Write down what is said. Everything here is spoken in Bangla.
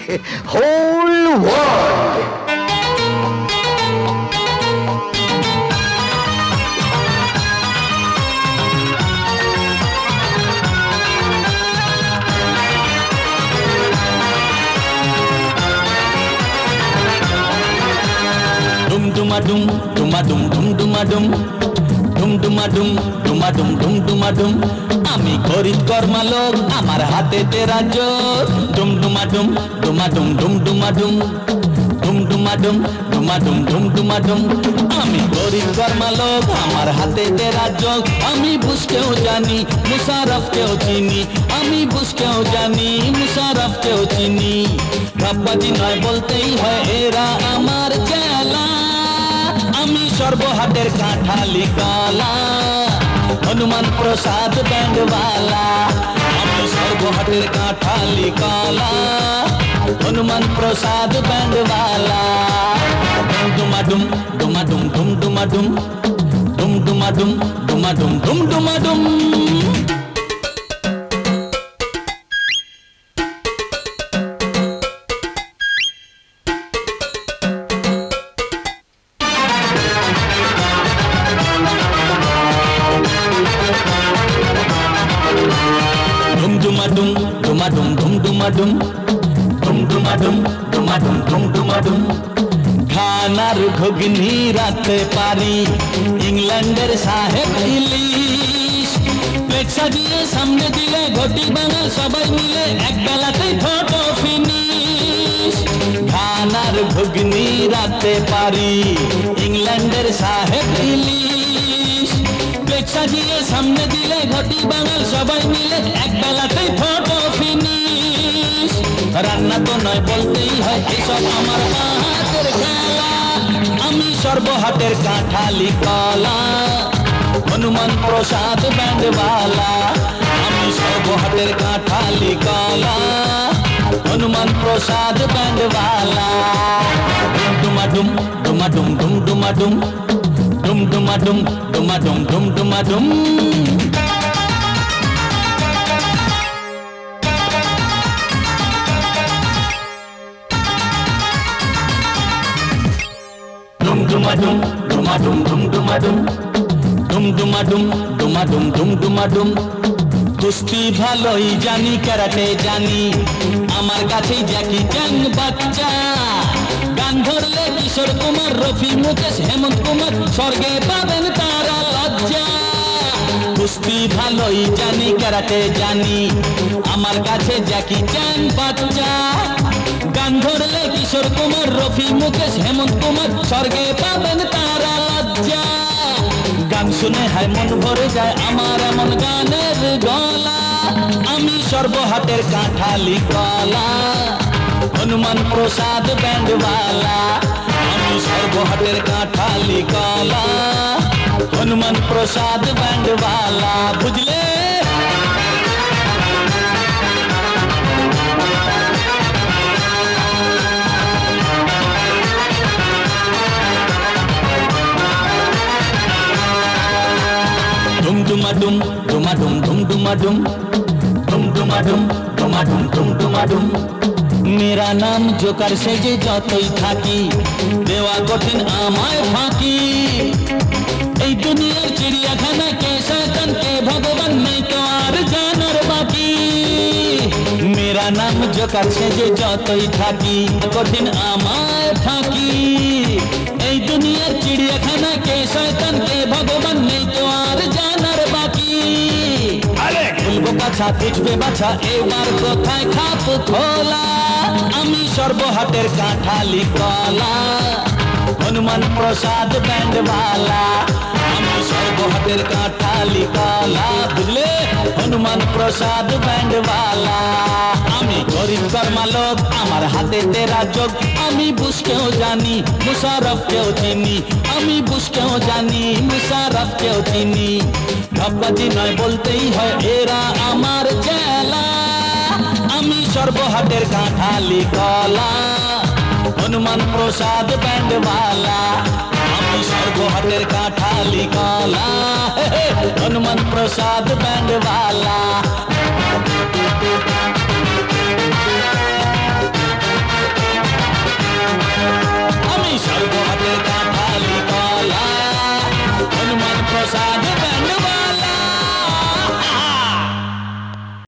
whole world. Dum duma dum duma dum dum duma dum dum duma dum duma dum dum duma dum আমি গরিব কর্মা লোক আমার হাতে তেরা জোর ডুম ডুমা ডুম ডুমা ডুম ডুম ডুমা ডুম ডুম ডুমা ডুম ডুমা ডুম ডুম ডুমা ডুম আমি গরিব কর্মা লোক আমার হাতে তেরা জোর আমি বুঝকেও জানি মুশারফকেও চিনি আমি বুঝকেও জানি মুশারফকেও চিনি বাপ্পাজি নয় বলতেই হয় এরা আমার চেলা আমি সর্বহাটের কাঁঠালি কলা হনুমান প্রসাদ ব্যান্ডওয়ালা আমি সর্বহাটের কাঁঠালি কলা হনুমান প্রসাদ ব্যান্ডওয়ালা ডুমাডুম ডুমাডুম ডুম ডুমাডুম ডুম ডুমাডুম ডুমাডুম ডুম ডুমাডুম Dum dumadum dum dumadum dum dumadum dumadum dum dumadum খানার ঘুগনি রাতে পারি ইংল্যান্ডের সাহেব ইলিশ প্লেট সাজিয়ে সামনে দিলে ঘটি বাঙাল সবাই মিলে এক বেলাতেই ফটো ফিনিশ খানার ঘুগনি রাতে পারি ইংল্যান্ডের সাহেব ইলিশ প্লেট সাজিয়ে সামনে দিলে ঘটি বাঙাল সবাই মিলে এক বেলাতেই ফটো ফিনিশ রান্না তো নয় বলতেই হয় এসব আমার হাতের খেলা আমি সর্বহাটের কাঁঠালি কলা হনুমান প্রসাদ ব্যান্ডওয়ালা আমি সর্বহাটের কাঁঠালি কলা হনুমান প্রসাদ ব্যান্ডওয়ালা ডুমাডুম ডুমাডুম ডুম ডুমাডুম ডুম ডুমাডুম ডুমাডুম ডুম ডুমাডুম dumadum dumadum dum dumadum dum dumadum dumadum dum dumadum কুস্তি ভালোই জানি ক্যারাটে জানি আমার কাছেই জ্যাকি চ্যাং বাচ্চা গান ধরলে কিশোর কুমার রফি মুকেশ হেমন্ত কুমার স্বর্গে পাবেন তারা লজ্জা কুস্তি ভালোই জানি ক্যারাটে জানি আমার কাছে জ্যাকি চ্যাং বাচ্চা গান ধরলে কিশোর কুমার রফি মুকেশ হেমন্ত কুমার স্বর্গে পাবেন তারা লজ্জা গান শুনে হয় মন ভরে যায় আমার এমন গানের গলা আমি সর্বহাটের কাঁঠালি কলা হনুমান প্রসাদ ব্যান্ডওয়ালা আমি সর্বহাটের কাঁঠালি কলা হনুমান প্রসাদ ব্যান্ডওয়ালা বুঝলে dum dumadum dumadum dum dumadum dum dumadum dumadum dum dumadum मेरा नाम जोकर से जे যতই থাকি দেওয়া কঠিন আমায় ফাঁকি এই দুনিয়ার চিড়িয়াখানা কে শয়তান কে ভগবান নেই তো আর জানার বাকি मेरा नाम जोकर से যে যতই থাকি কঠিন আমায় ফাঁকি এই দুনিয়ার চিড়িয়াখানা কে শয়তান কে ভগবান নেই তো আর জানার বাকি আরে বলবো কাছা বুঝবে বাছা এবার কোথায় খাপ খোলা আমি সর্বহাটের কাঁঠালি কলা হনুমান প্রসাদ ব্যান্ডওয়ালা আমি সর্বহাটের কাঁঠালি কলা বুঝলে হনুমান প্রসাদ ব্যান্ডওয়ালা আমি গরিব কর্মা লোক আমার হাতে তেরা যোগ আমি বুঝকেও জানি মুশারফকেও চিনি আমি বুঝকেও জানি মুশারফকেও চিনি ভাববাজি নয় বলতেই হয় এরা আমার চেলা আমি সর্বহাটের কাঁঠালি কলা হনুমান প্রসাদ ব্যান্ডওয়ালা আমি সর্বহাটের কাঁঠালি কলা হনুমান প্রসাদ ব্যান্ডওয়ালা